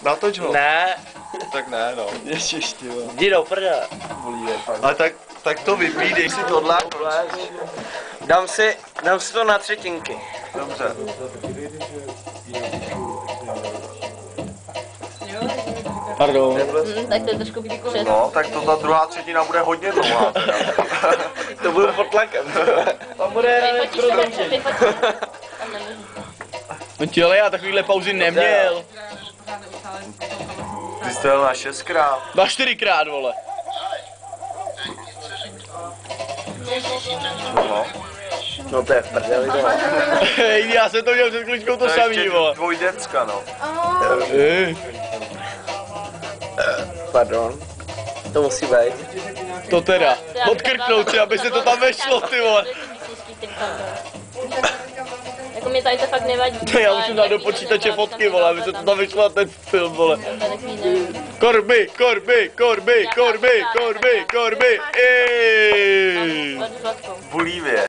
Natoč ho. Ne. Tak ne, no. Ježiš, ty vole. Jdi do prdele. Ale tak to vypí, dej si tohle. Dám si to na třetinky. Dobře. Pardon. Tak to je trošku přes. No, tak to ta druhá třetina bude hodně dlouhá teda. To budu pod tlakem. To bude prodloužení. No ti, ale já takovýhle pauzy neměl. Ty jsi to jel na 6krát. Na 4krát, vole. No. No to je v prdeli, to. Hej, já jsem to měl před kličkou to samý, vole. Tvoj děcka, no. Pardon. To musí být. To teda. Odkrknout si, aby se to tam vešlo, ty vole. Jako mi tady to fakt nevadí. Já musím dát do počítače fotky, vole, aby se to tam vyšlo na ten film, vole. Korby, korby, korby, korby, korby, korby, Mám V Bolívii.